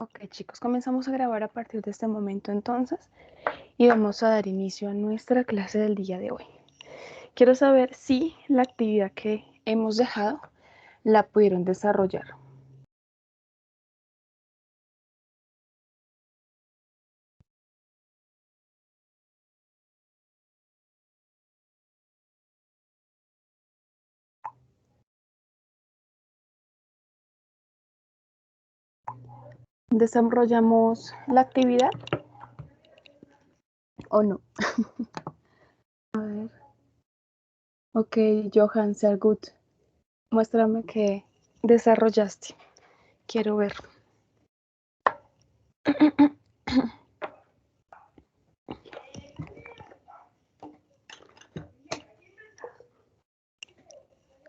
Ok, chicos, comenzamos a grabar a partir de este momento entonces y vamos a dar inicio a nuestra clase del día de hoy. Quiero saber si la actividad que hemos dejado la pudieron desarrollar. ¿Desarrollamos la actividad o no? A ver. Ok, Johan, sehr gut. Muéstrame que desarrollaste. Quiero ver.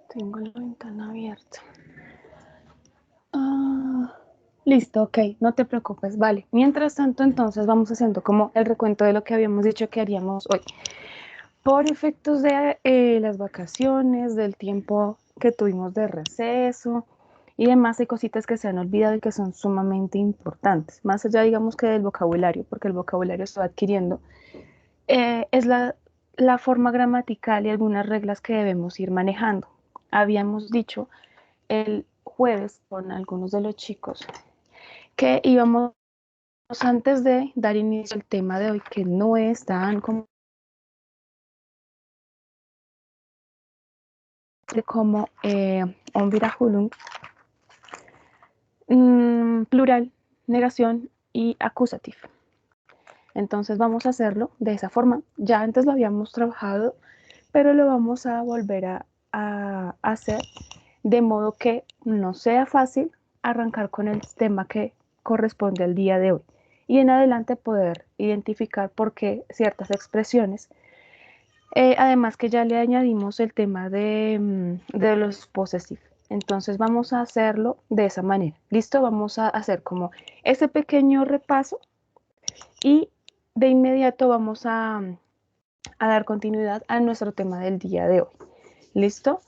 Tengo la ventana abierta. Listo, ok, no te preocupes, vale. Mientras tanto, entonces vamos haciendo como el recuento de lo que habíamos dicho que haríamos hoy. Por efectos de las vacaciones, del tiempo que tuvimos de receso y demás, hay cositas que se han olvidado y que son sumamente importantes, más allá, digamos, que del vocabulario, porque el vocabulario se va adquiriendo, es la forma gramatical y algunas reglas que debemos ir manejando. Habíamos dicho el jueves con algunos de los chicos que íbamos, antes de dar inicio al tema de hoy, que no es tan como onvirahulung, plural, negación y acusativo. Entonces vamos a hacerlo de esa forma. Ya antes lo habíamos trabajado, pero lo vamos a volver a hacer de modo que no sea fácil arrancar con el tema que corresponde al día de hoy y en adelante poder identificar por qué ciertas expresiones. Además que ya le añadimos el tema de los possessivos. Entonces vamos a hacerlo de esa manera. ¿Listo? Vamos a hacer como ese pequeño repaso y de inmediato vamos a dar continuidad a nuestro tema del día de hoy. ¿Listo?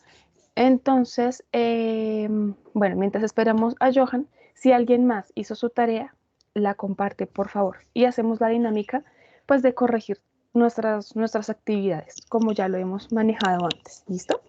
Entonces, bueno, mientras esperamos a Johan, si alguien más hizo su tarea, la comparte, por favor. Y hacemos la dinámica, pues, de corregir nuestras actividades, como ya lo hemos manejado antes. ¿Listo?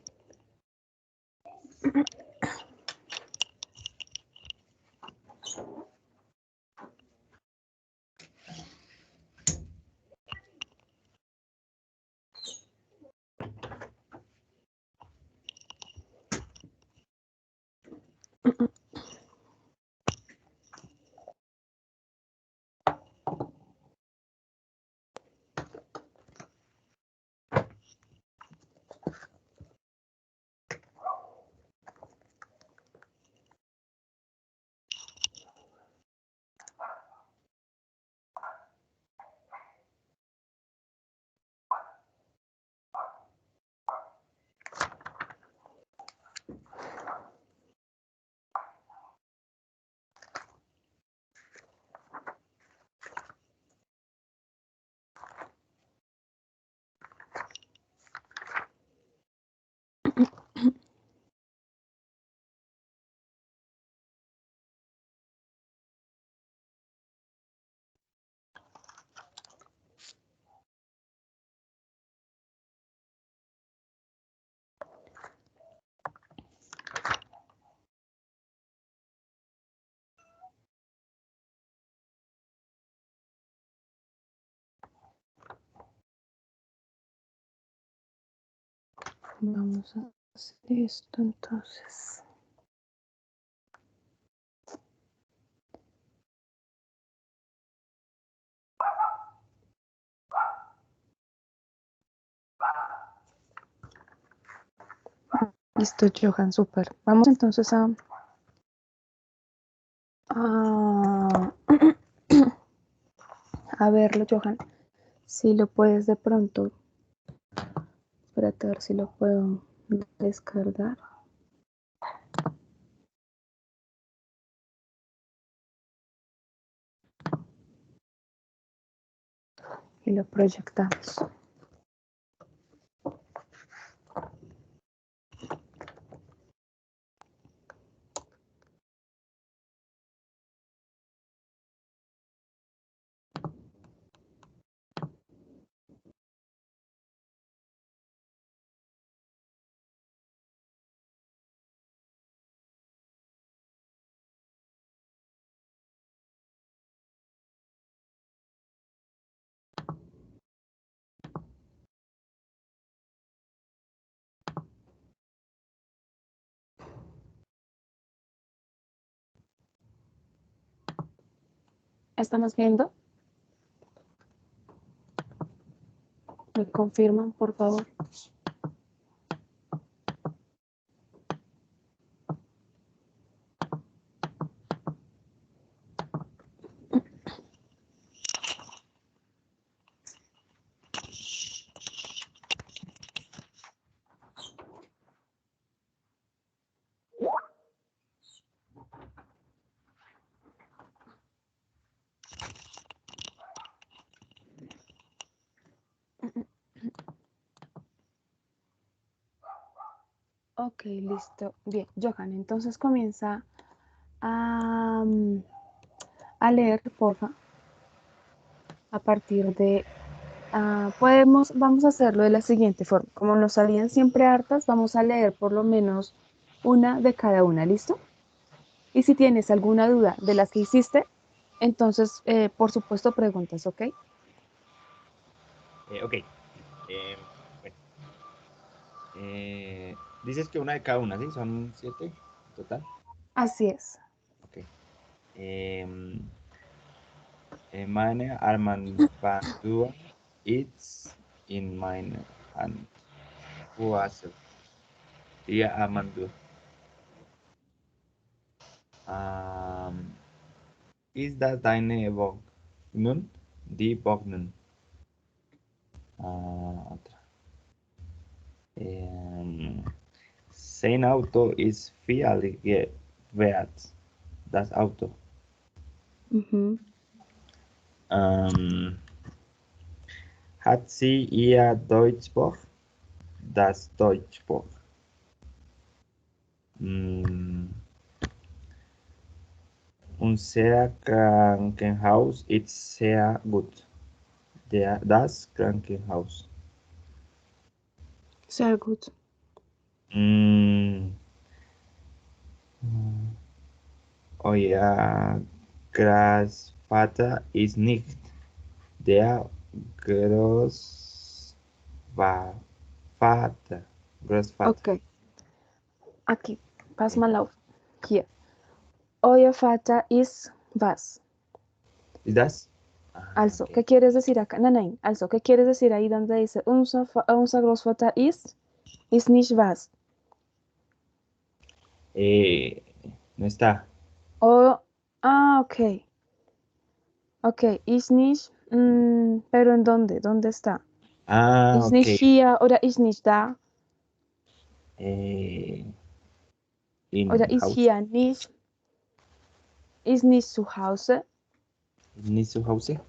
Vamos a hacer esto entonces. Listo, Johan, súper. Vamos entonces a, a verlo, Johan. Si lo puedes de pronto, espérate a ver si lo puedo descargar. Y lo proyectamos. ¿Estamos viendo? ¿Me confirman, por favor? Ok, listo. Bien, Johan, entonces comienza a, a leer, porfa, a partir de... vamos a hacerlo de la siguiente forma. Como nos salían siempre hartas, vamos a leer por lo menos una de cada una, ¿listo? Y si tienes alguna duda de las que hiciste, entonces, por supuesto, preguntas, ¿ok? Ok. Bueno. Dices que una de cada una, ¿sí? Son 7 en total. Así es. Ok. Meine Armbandua is in meine Hand. Puasa. Dia Armbandua. Ist das deine Wohnung? Die Wohnung. Otra. Sein Auto ist viel wert. Das Auto. Ujú. Hat sie ihr Deutschbuch? Das Deutschbuch. Mm, Unser Krankenhaus ist sehr gut. Das Krankenhaus. Sehr gut. Mm, Euer Großvater ist nicht der Großvater. Großvater. Ok, aquí. Pass mal auf. Hier. Euer Vater ist was? ¿Es das? Also, Ok. ¿qué quieres decir acá? Nein, nein. Also, ¿qué quieres decir ahí donde dice unser Großvater ist nicht was? Eh, no está. Oh, ok. Ok, ist nicht, pero ¿en dónde? ¿Dónde está? Ist Ok. nicht hier oder ist nicht da? Eh, Oder in ist house. hier nicht? Ist nicht zu Hause? Nicht zu Hause.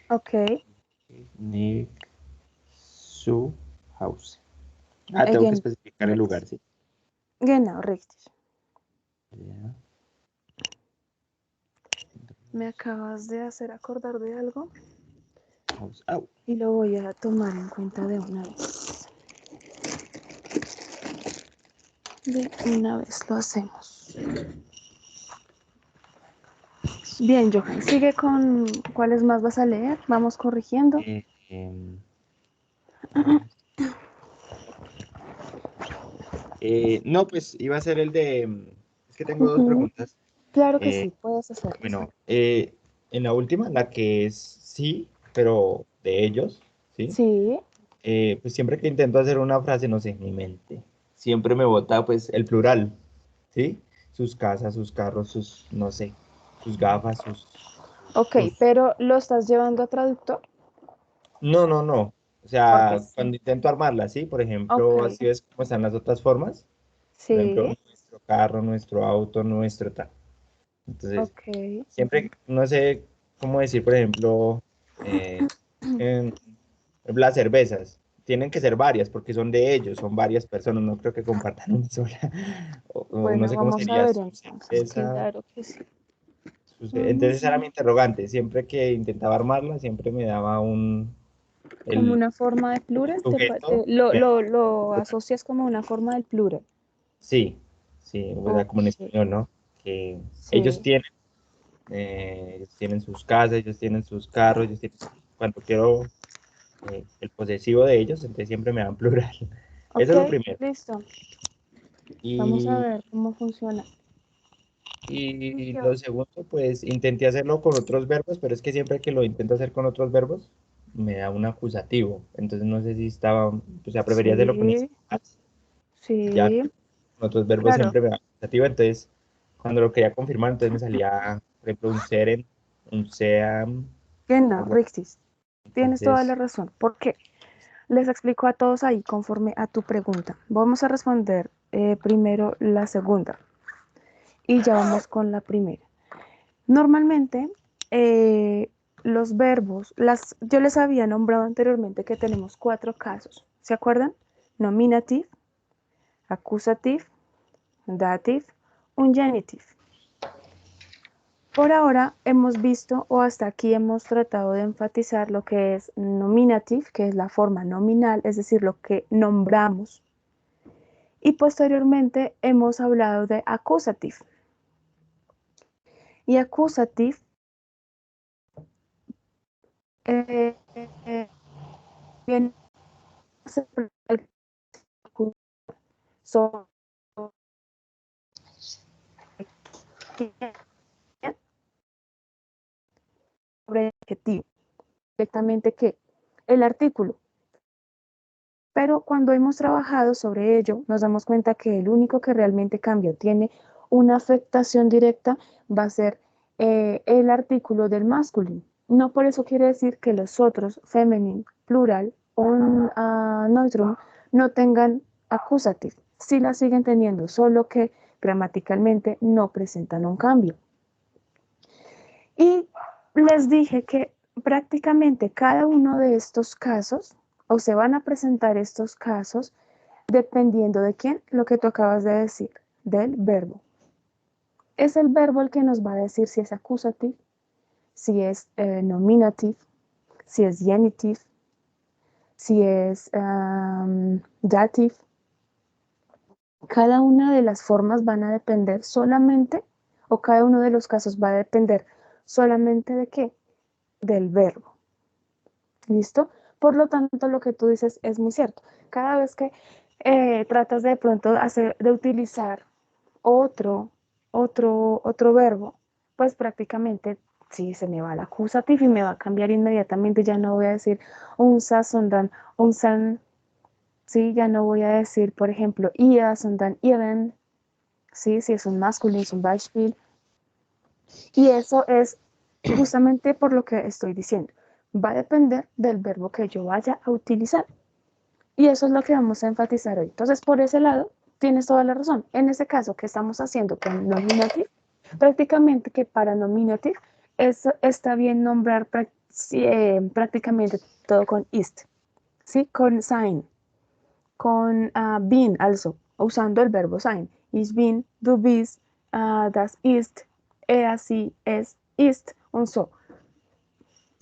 Ok, Nicht zu Hause. Tengo que again. especificar el Yes. lugar, ¿sí? Genau, richtig. Ya. Me acabas de hacer acordar de algo House. Au. y lo voy a tomar en cuenta de una vez. De una vez lo hacemos. Bien, Johan, sigue con cuáles más vas a leer. Vamos corrigiendo. No, pues iba a ser el de... Es que tengo dos Ujú. preguntas. Claro que Eh, sí, puedes hacerlo. bueno, en la última, la que es sí, pero de ellos, ¿sí? Sí, Pues siempre que intento hacer una frase, no sé, en mi mente, siempre me bota pues el plural, ¿sí? Sus casas, sus carros, sus, no sé, sus gafas, ok, sus... pero ¿lo estás llevando a traductor? No, no, no. O Porque sea, sí. cuando intento armarla, ¿sí? Por Ok, ejemplo, así es como están las otras formas. Por ejemplo, sí, nuestro carro, nuestro auto, nuestro tal. Entonces, ok, siempre, no sé cómo decir, por ejemplo, en las cervezas. Tienen que ser varias porque son de ellos, son varias personas, no creo que compartan una sola. O no bueno, sé cómo vamos a sería ver su entonces. cerveza. Claro que sí. Entonces Vamos era a... mi interrogante. Siempre que intentaba armarla, siempre me daba Como el una forma de plural, sujeto. lo asocias como una forma del plural. Sí, sí, o sea, como en Ok, español, ¿no? Que sí, ellos tienen sus casas, ellos tienen sus carros, cuando quiero el posesivo de ellos, entonces siempre me dan plural. Eso ok, es lo primero. listo. Vamos a Y ver cómo funciona. Y ¿Qué lo otro? segundo, pues intenté hacerlo con otros verbos, pero es que siempre que lo intento hacer con otros verbos, me da un acusativo. Entonces no sé si estaba, o sea, prefería hacerlo con Sí, iniciales, ya sí, que con otros verbos claro. siempre me da acusativo. Entonces, cuando lo quería confirmar, entonces me salía, por ejemplo, un seren, un seam, Genau, algo así. Rixis. Tienes toda la Entonces, razón. ¿Por qué? Les explico a todos ahí conforme a tu pregunta. Vamos a responder primero la segunda y ya vamos con la primera. Normalmente, los verbos, yo les había nombrado anteriormente que tenemos 4 casos. ¿Se acuerdan? Nominative, accusative, dative, un genitive. Por ahora hemos visto o hasta aquí hemos tratado de enfatizar lo que es nominative, que es la forma nominal, es decir, lo que nombramos. Y posteriormente hemos hablado de accusative. Y accusative eh, viene a ser sobre el adjetivo, directamente que el artículo. Pero cuando hemos trabajado sobre ello, nos damos cuenta que el único que realmente cambia, tiene una afectación directa, va a ser el artículo del masculino. No por eso quiere decir que los otros, femenine, plural o neutrum, no tengan accusative. Sí la siguen teniendo, solo que gramaticalmente no presentan un cambio. Y les dije que prácticamente cada uno de estos casos, o se van a presentar estos casos, dependiendo de quién, lo que tú acabas de decir, del verbo. Es el verbo el que nos va a decir si es accusative, si es nominative, si es genitive, si es dative. Cada una de las formas van a depender solamente, o cada uno de los casos va a depender solamente de qué, del verbo. ¿Listo? Por lo tanto, lo que tú dices es muy cierto. Cada vez que tratas de pronto de utilizar otro verbo, pues prácticamente sí se me va el acusativo y me va a cambiar inmediatamente. Ya no voy a decir un sa, sondern, un san, sí, ya no voy a decir, por ejemplo, ia, sondern, ihren, sí, si es un masculino, es un Beispiel. Y eso es justamente por lo que estoy diciendo. Va a depender del verbo que yo vaya a utilizar. Y eso es lo que vamos a enfatizar hoy. Entonces, por ese lado, tienes toda la razón. En este caso que estamos haciendo con nominative, prácticamente que para nominative está bien nombrar prácticamente todo con ist, ¿sí? Con sein, con bin also, usando el verbo sein. Ich bin, du bist, das ist, er, sie, es, ist und so.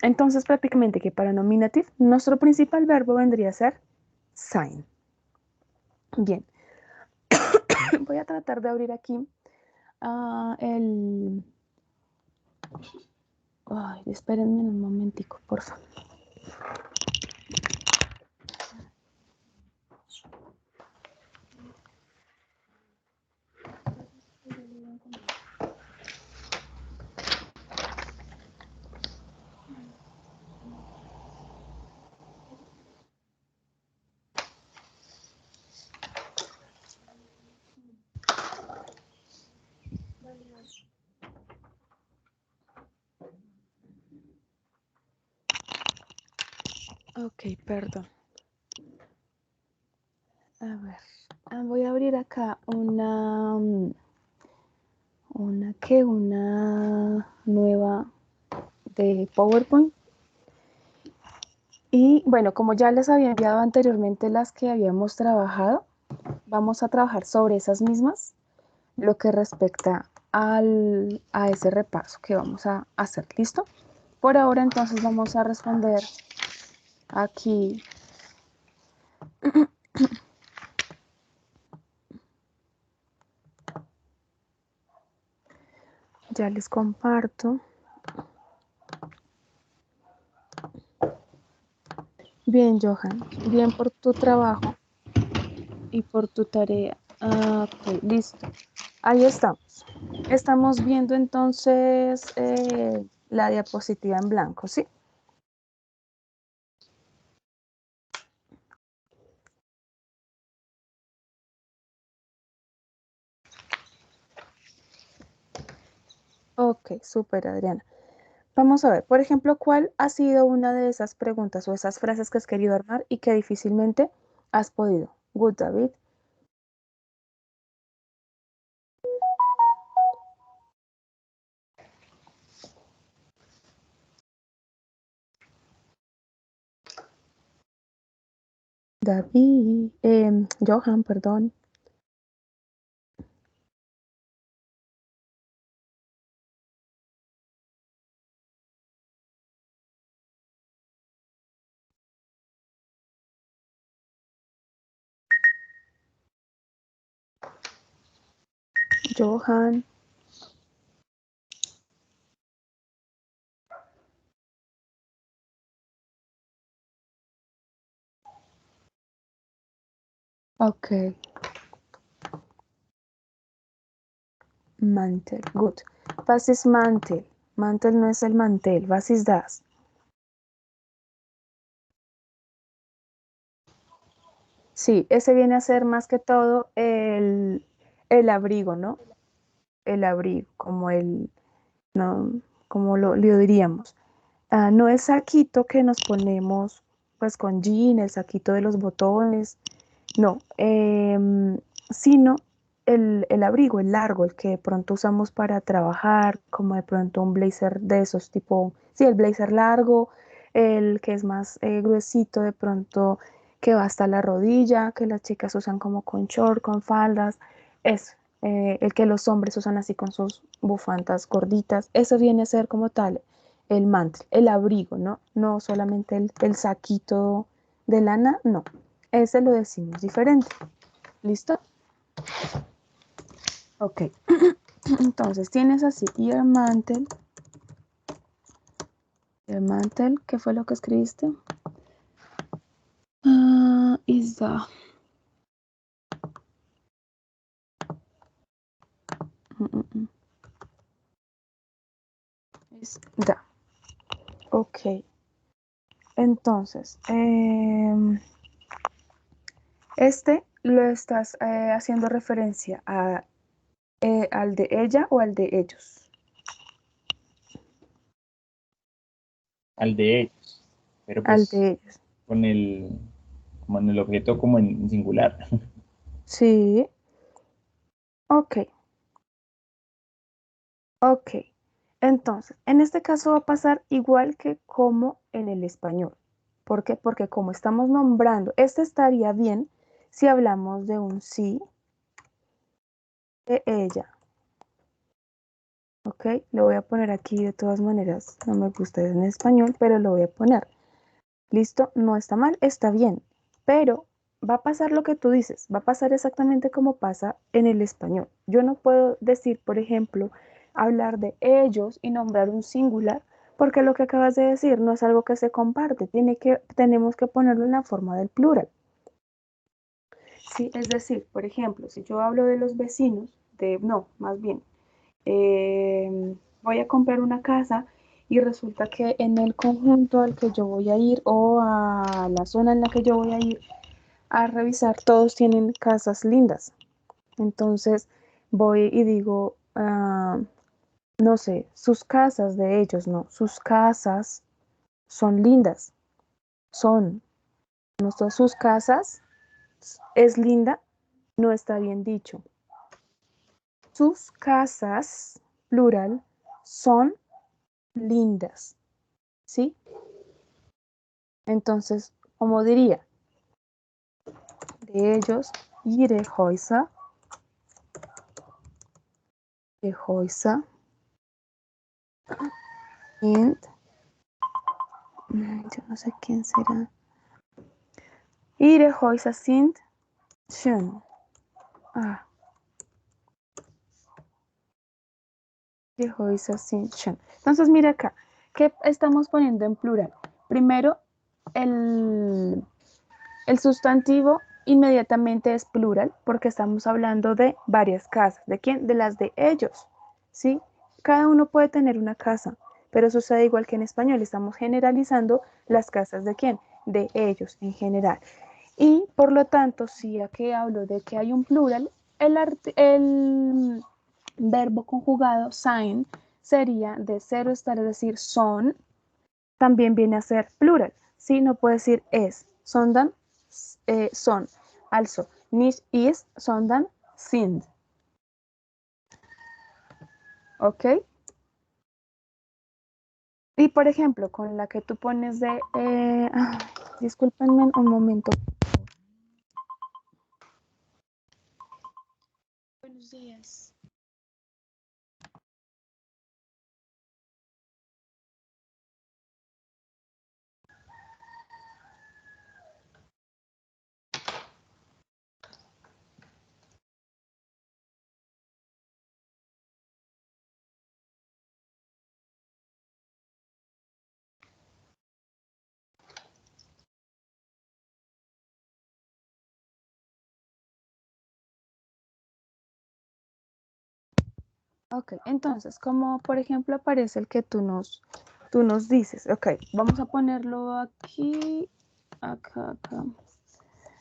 Entonces, prácticamente que para nominative, nuestro principal verbo vendría a ser sein. Bien, voy a tratar de abrir aquí el... Ay, espérenme un momentico, por favor. Ok, perdón. A ver, voy a abrir acá una nueva de PowerPoint. Y bueno, como ya les había enviado anteriormente las que habíamos trabajado, vamos a trabajar sobre esas mismas, lo que respecta a ese repaso que vamos a hacer. ¿Listo? Por ahora entonces vamos a responder aquí. Ya les comparto. Bien, Johan, bien por tu trabajo y por tu tarea. Ok, listo. Ahí estamos. Estamos viendo entonces la diapositiva en blanco, ¿sí? Ok, súper, Adriana. Vamos a ver, por ejemplo, ¿cuál ha sido una de esas preguntas o esas frases que has querido armar y que difícilmente has podido? Good, David. David, Johan, perdón. Johan. Ok. Mantel, good. Was ist Mantel? Mantel no es el mantel. Was ist das? Sí, ese viene a ser más que todo el abrigo, ¿no? El abrigo, como el, no, como lo diríamos. No es saquito que nos ponemos pues con jean, el saquito de los botones, no, sino el abrigo, el largo, el que de pronto usamos para trabajar, como de pronto un blazer de esos tipo, sí, el blazer largo, el que es más gruesito, de pronto que va hasta la rodilla, que las chicas usan como con short, con faldas, es el que los hombres usan así con sus bufandas gorditas, eso viene a ser como tal el mantle, el abrigo, ¿no? No solamente el saquito de lana, no, ese lo decimos diferente. ¿Listo? Ok. Entonces tienes así ear mantle. Ear mantle, ¿qué fue lo que escribiste? Is the. Is the. Ok. Entonces, este lo estás haciendo referencia a, al de ella o al de ellos. Al de ellos, pero Al pues de ellos. con el, como en el objeto como en singular. Sí. Ok. Ok. Entonces, en este caso va a pasar igual que como en el español. ¿Por qué? Porque como estamos nombrando, este estaría bien si hablamos de un sí, de ella. ¿Ok? Lo voy a poner aquí de todas maneras. No me gusta en español, pero lo voy a poner. ¿Listo? No está mal, está bien. Pero va a pasar lo que tú dices. Va a pasar exactamente como pasa en el español. Yo no puedo decir, por ejemplo, hablar de ellos y nombrar un singular, porque lo que acabas de decir no es algo que se comparte. Tenemos que ponerlo en la forma del plural. Sí, es decir, por ejemplo, si yo hablo de los vecinos, no, más bien, voy a comprar una casa y resulta que en el conjunto al que yo voy a ir o a la zona en la que yo voy a ir a revisar, todos tienen casas lindas. Entonces voy y digo, no sé, sus casas de ellos, no, sus casas son lindas, son, no son sus casas, es linda, no está bien dicho. Sus casas, plural, son lindas, ¿sí? Entonces, como diría, de ellos, ihre Häuser sind, yo no sé quién será, ihre Häuser sind schön. Ah, ihre Häuser sind schön. Entonces, mira acá, ¿qué estamos poniendo en plural? Primero, el sustantivo inmediatamente es plural porque estamos hablando de varias casas. ¿De quién? De las de ellos, ¿sí? Cada uno puede tener una casa, pero sucede igual que en español. Estamos generalizando las casas de quién? De ellos en general. Y por lo tanto, si aquí hablo de que hay un plural, el verbo conjugado sein sería de cero estar, es decir, son, también viene a ser plural. ¿Sí? No puede decir es, sondern, son. Also, nicht ist, sondern sind. ¿Ok? Y por ejemplo, con la que tú pones de... discúlpenme un momento. Buenos días. Ok, entonces, como por ejemplo aparece el que tú nos dices. Ok, vamos a ponerlo aquí, acá.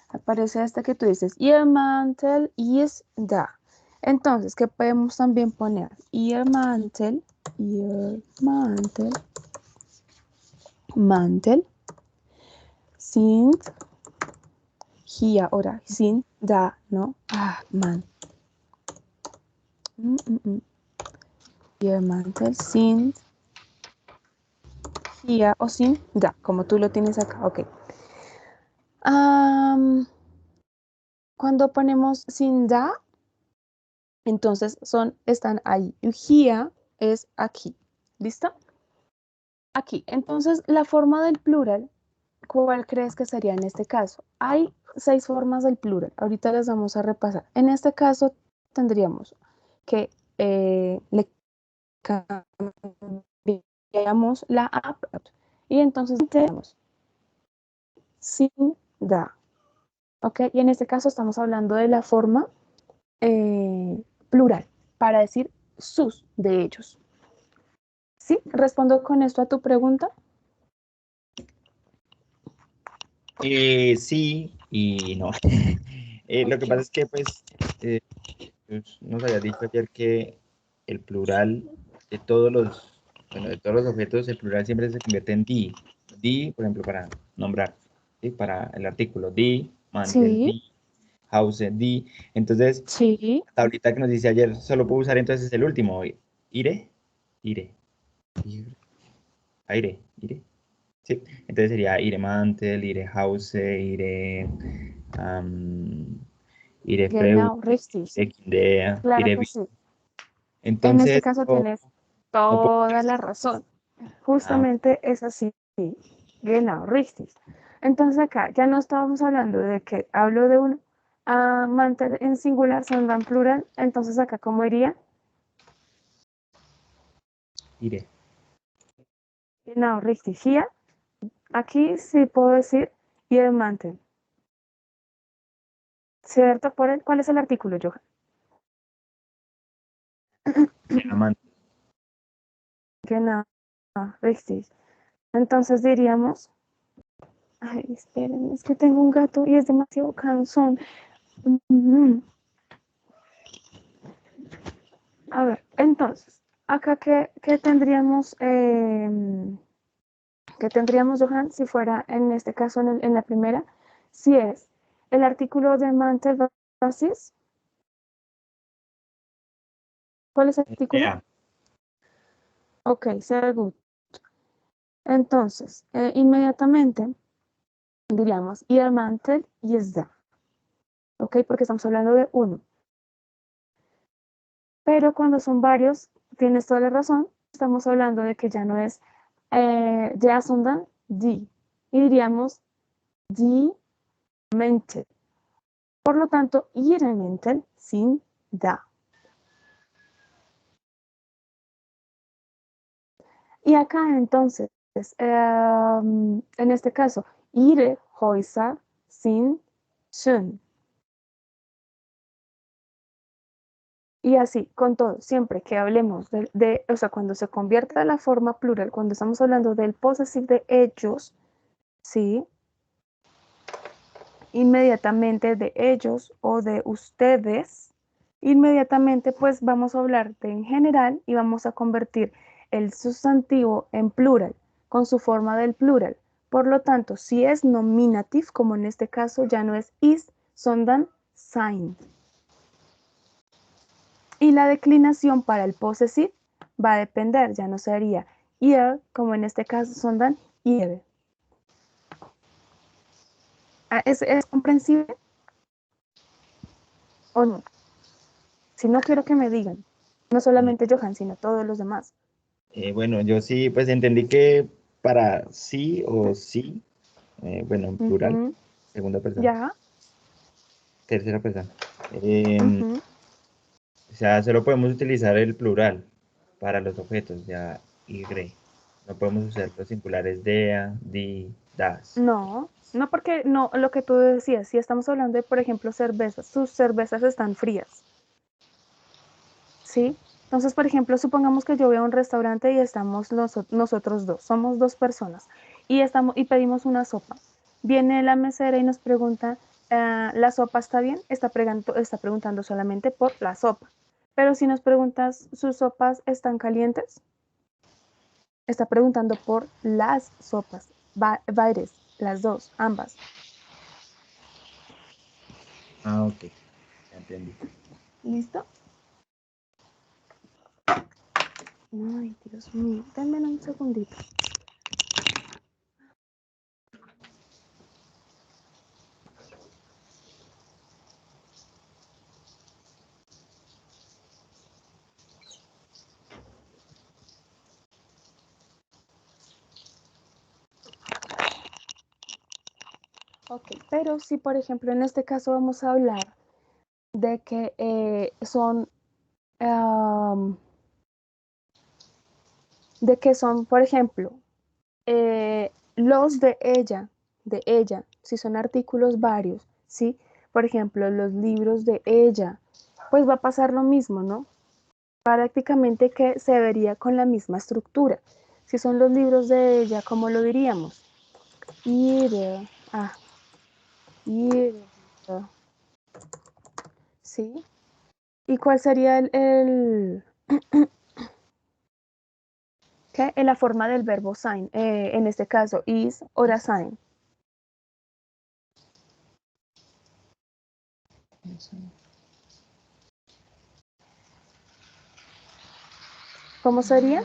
Aparece este que tú dices, Ihr Mantel ist da. Entonces, ¿qué podemos también poner? Ihr Mantel, Mantel, sind hier oder sind da, ¿no? Man. Ihr Mantel sind hier o sind da, como tú lo tienes acá, ok. Cuando ponemos sin da, entonces están ahí. Y here es aquí. ¿Listo? Aquí. Entonces, la forma del plural, ¿cuál crees que sería en este caso? Hay 6 formas del plural. Ahorita las vamos a repasar. En este caso, tendríamos que le cambiamos la app y entonces tenemos sin da. ¿Ok? Y en este caso estamos hablando de la forma plural para decir sus de ellos. ¿Sí? ¿Respondo con esto a tu pregunta? Sí y no. Lo que Ok. pasa es que, pues, nos había dicho ayer que el plural de todos los, bueno, de todos los objetos, el plural siempre se convierte en die. Die, por ejemplo, para nombrar, ¿sí? Para el artículo, die, mantel, Sí, die, house, die. Entonces, sí. la tablita que nos dice ayer, solo puedo usar entonces el último, ire, ire, aire, ire. Sí, entonces sería ire mantel, ire house, ire, ire freud, Genau, richtig. ire kindea, Claro ire que vi. sí. En este Entonces, caso no, tienes no puedo toda usar la esto. razón. Ah, Justamente es así. Genau, richtig. Entonces acá ya no estábamos hablando de que hablo de un mantel en singular, son en plural. Entonces acá, ¿cómo iría? ire. Genau, richtig. Hier, aquí sí puedo decir ihr Mantel. ¿Cierto? ¿Cuál es el artículo, Johan? Ire mantel. Genau, richtig. Entonces diríamos, ay, esperen, es que tengo un gato y es demasiado cansón. A ver, entonces, acá ¿qué tendríamos, Johan, si fuera en este caso en la primera? Si es el artículo de Mantel Basis, ¿cuál es el artículo? Ea. Ok, sehr gut. Entonces, inmediatamente diríamos, ihr Mantel ist da. Ok, porque estamos hablando de uno. Pero cuando son varios, tienes toda la razón, estamos hablando de que ya no es ya sondern die. Y diríamos die Mäntel. Por lo tanto, ihre Mäntel sind da. Y acá entonces, en este caso, ihre Häuser sind soon. Y así, con todo, siempre que hablemos o sea, cuando se convierta a la forma plural, cuando estamos hablando del possessive de ellos, ¿sí? Inmediatamente de ellos o de ustedes, inmediatamente pues vamos a hablar de en general y vamos a convertir el sustantivo en plural, con su forma del plural. Por lo tanto, si es nominative, como en este caso ya no es is, sondern sein. Y la declinación para el possessive va a depender, ya no sería ihr, como en este caso sondern ihre. ¿Es comprensible o no? Si no, quiero que me digan, no Eh, solamente Johan, sino todos los demás. bueno, yo sí, pues entendí que para sí o sí, bueno, en plural, Ujú. segunda persona, Ya. tercera persona. em, Ujú. o sea, solo podemos utilizar el plural para los objetos, ya, igre. No podemos usar los singulares dea, di, das. No, no porque no, lo que tú decías, si estamos hablando de, por ejemplo, cervezas, sus cervezas están frías, ¿sí? Entonces, por ejemplo, supongamos que yo voy a un restaurante y estamos nosotros dos, somos dos personas y pedimos una sopa. Viene la mesera y nos pregunta, ¿la sopa está bien? Está preguntando solamente por la sopa. Pero si nos preguntas, ¿sus sopas están calientes? Está preguntando por las sopas, varias, las dos, ambas. Ah, ok, ya entendí. ¿Listo? Ay, Dios mío, denme un segundito. Ok, pero si por ejemplo en este caso vamos a hablar de que por ejemplo, los de ella, si son artículos varios, ¿sí? Por ejemplo, los libros de ella, pues va a pasar lo mismo, ¿no? Prácticamente que se vería con la misma estructura. Si son los libros de ella, ¿cómo lo diríamos? Ihre, ihre, ¿sí? ¿Y cuál sería ¿qué? En la forma del verbo sein? En este caso, is o sein. ¿Cómo sería?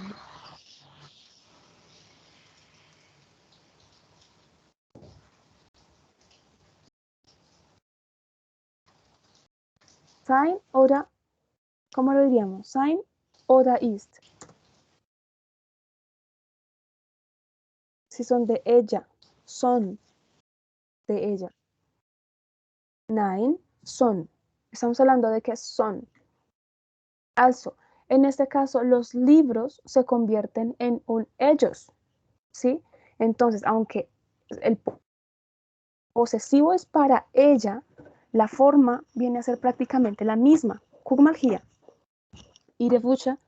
Sein oder, ¿cómo lo diríamos? Sein oder ist. Si son de ella, son de ella. Nein, son. Estamos hablando de que son. Also, en este caso, los libros se convierten en un ellos, ¿sí? Entonces, aunque el posesivo es para ella, la forma viene a ser prácticamente la misma. Guck mal hier. Ihre Bücher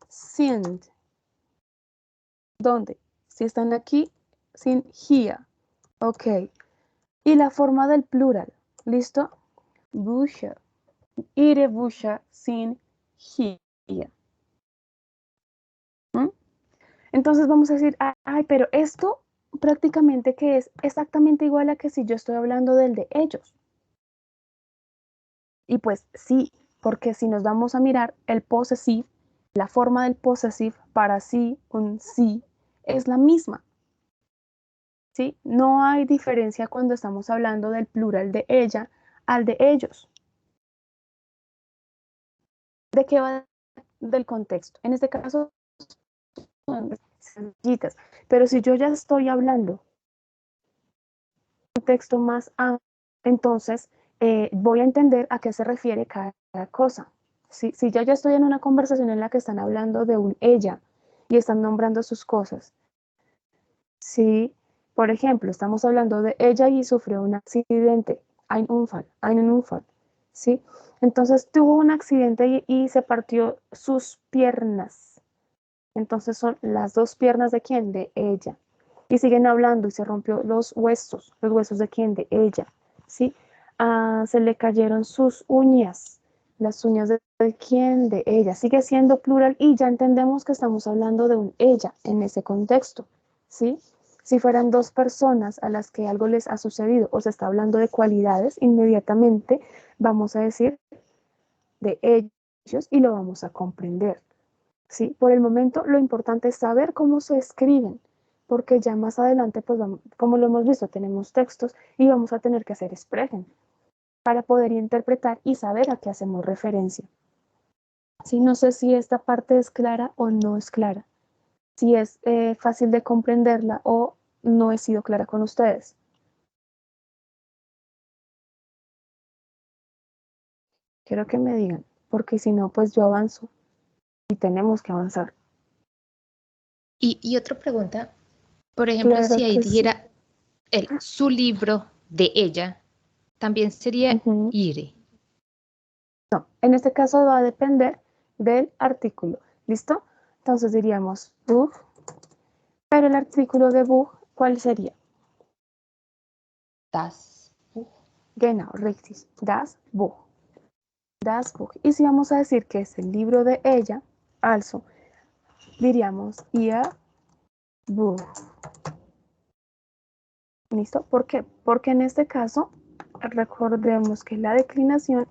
sind. ¿Dónde? Si están aquí, sin hier. Ok. Y la forma del plural. ¿Listo? Bücher. Ihre Bücher sind hier. ¿Mm? Entonces vamos a decir, ay, pero esto prácticamente que es exactamente igual a que si yo estoy hablando del de ellos. Y pues sí, porque si nos vamos a mirar el possessive, la forma del possessive para sí, un sí, es la misma. ¿Sí? No hay diferencia cuando estamos hablando del plural de ella al de ellos. ¿De qué va? Del contexto. En este caso son sencillitas, pero si yo ya estoy hablando un texto más amplio, entonces voy a entender a qué se refiere cada cosa. Si yo ya estoy en una conversación en la que están hablando de un ella y están nombrando sus cosas, ¿sí? Por ejemplo, estamos hablando de ella y sufrió un accidente, einen Unfall, ¿sí? Entonces tuvo un accidente y se partió sus piernas. Entonces son las dos piernas de quién, de ella. Y siguen hablando y se rompió los huesos de quién, de ella, ¿sí? Se le cayeron sus uñas, las uñas de quién, de ella. Sigue siendo plural y ya entendemos que estamos hablando de un ella en ese contexto, ¿sí? Si fueran dos personas a las que algo les ha sucedido o se está hablando de cualidades, inmediatamente vamos a decir de ellos y lo vamos a comprender. ¿Sí? Por el momento lo importante es saber cómo se escriben, porque ya más adelante, pues vamos, como lo hemos visto, tenemos textos y vamos a tener que hacer sprechen para poder interpretar y saber a qué hacemos referencia. ¿Sí? No sé si esta parte es clara o no es clara, si es fácil de comprenderla o no he sido clara con ustedes. Quiero que me digan, porque si no, pues yo avanzo y tenemos que avanzar. Y otra pregunta, por ejemplo, Claro si ahí que sí. dijera su libro de ella, también sería ihre. No, en este caso va a depender del artículo. ¿Listo? Entonces diríamos Buch, pero el artículo de Buch, ¿cuál sería? Das Buch. Genau, richtig. Das Buch. Das Buch. Y si vamos a decir que es el libro de ella, also, diríamos ihr Buch. ¿Listo? ¿Por qué? Porque en este caso, recordemos que la declinación,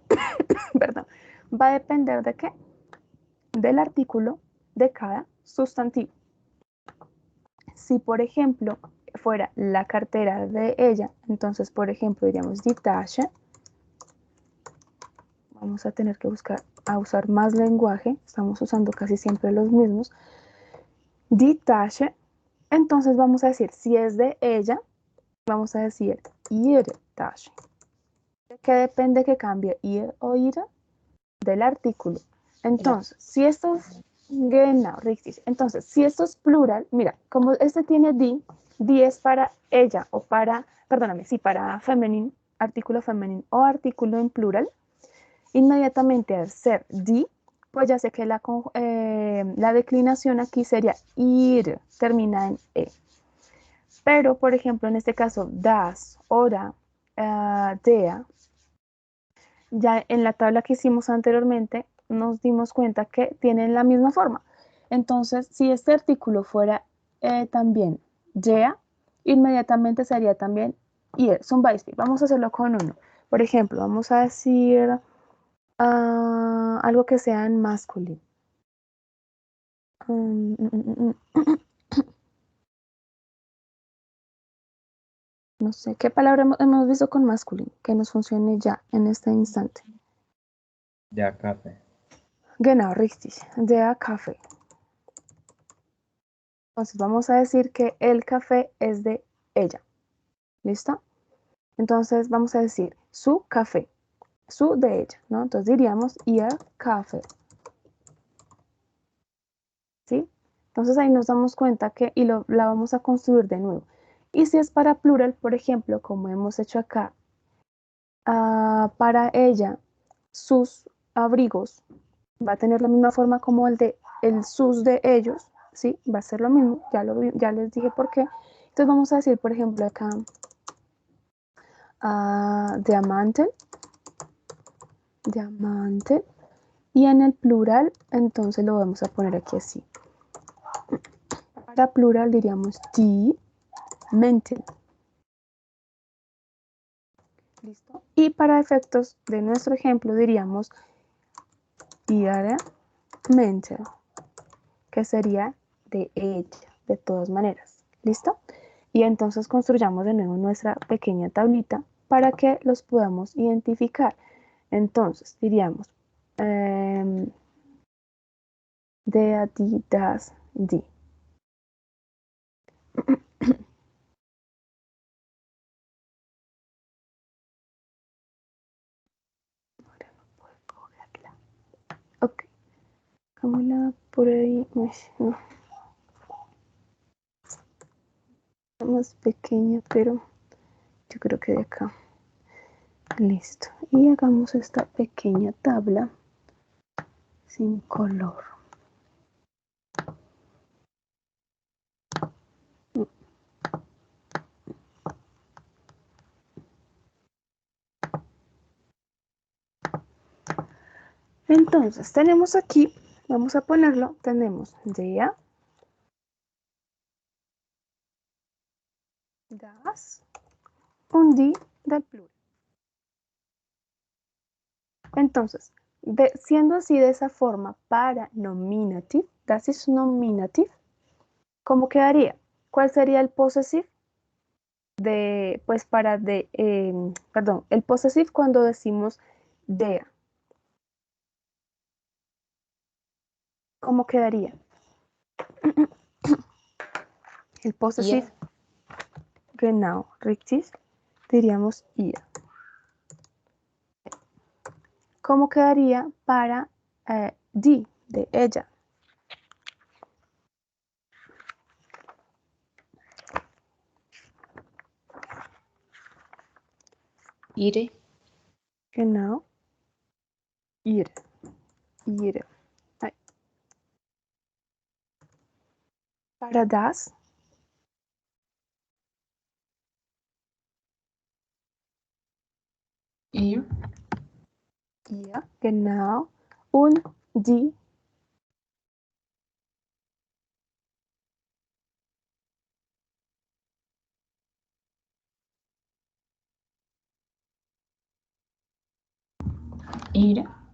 perdón, va a depender de qué? Del artículo de cada sustantivo. Si, por ejemplo, fuera la cartera de ella, entonces, por ejemplo, diríamos die Tasche. Vamos a tener que usar más lenguaje, estamos usando casi siempre los mismos. Die Tasche, entonces vamos a decir, si es de ella, vamos a decir ihre Tasche. ¿De qué depende que cambie ihr o ihre? Del artículo. Entonces, si esto es genau, richtig. Entonces, si esto es plural, mira, como este tiene die es para ella o para, perdóname, sí, para femenino, artículo femenino o artículo en plural, inmediatamente al ser die, pues ya sé que la declinación aquí sería ir, termina en e. Pero, por ejemplo, en este caso, das, ora, der, ya en la tabla que hicimos anteriormente, nos dimos cuenta que tienen la misma forma. Entonces, si este artículo fuera también der, inmediatamente sería también ir, zum Beispiel. Vamos a hacerlo con uno. Por ejemplo, vamos a decir algo que sea en masculino. No sé, ¿qué palabra hemos visto con masculino? Que nos funcione ya en este instante. Der Kaffee. Genau, richtig. Der Kaffee. Entonces vamos a decir que el café es de ella. ¿Listo? Entonces vamos a decir su café, su de ella, ¿no? Entonces diríamos ihr Kaffee. ¿Sí? Entonces ahí nos damos cuenta que la vamos a construir de nuevo. Y si es para plural, por ejemplo, como hemos hecho acá, para ella, sus abrigos, va a tener la misma forma como el sus de ellos, ¿sí? Va a ser lo mismo, ya les dije por qué. Entonces vamos a decir, por ejemplo, acá, diamante, diamante, y en el plural, entonces lo vamos a poner aquí así. Para plural diríamos die Menten. ¿Listo? Y para efectos de nuestro ejemplo diríamos ihre Menten, que sería de ella, de todas maneras. ¿Listo? Y entonces construyamos de nuevo nuestra pequeña tablita para que los podamos identificar. Entonces diríamos der, die, das, die. Ok, Camila, por ahí, no. más pequeña, pero yo creo que de acá. Listo. Y hagamos esta pequeña tabla sin color. Entonces, tenemos aquí, vamos a ponerlo, tenemos der, das und die del plural. Entonces, siendo así de esa forma para nominative, das ist nominative, ¿cómo quedaría? ¿Cuál sería el possessive? Pues para perdón, el possessive cuando decimos der. ¿Cómo quedaría? El possessive, genau, richtig, diríamos ihr. ¿Cómo quedaría para die, de ella? Ihre. Genau, ihre, ihre. Ahí. Para das, Ihr. ihr, genau, und die, Ihre.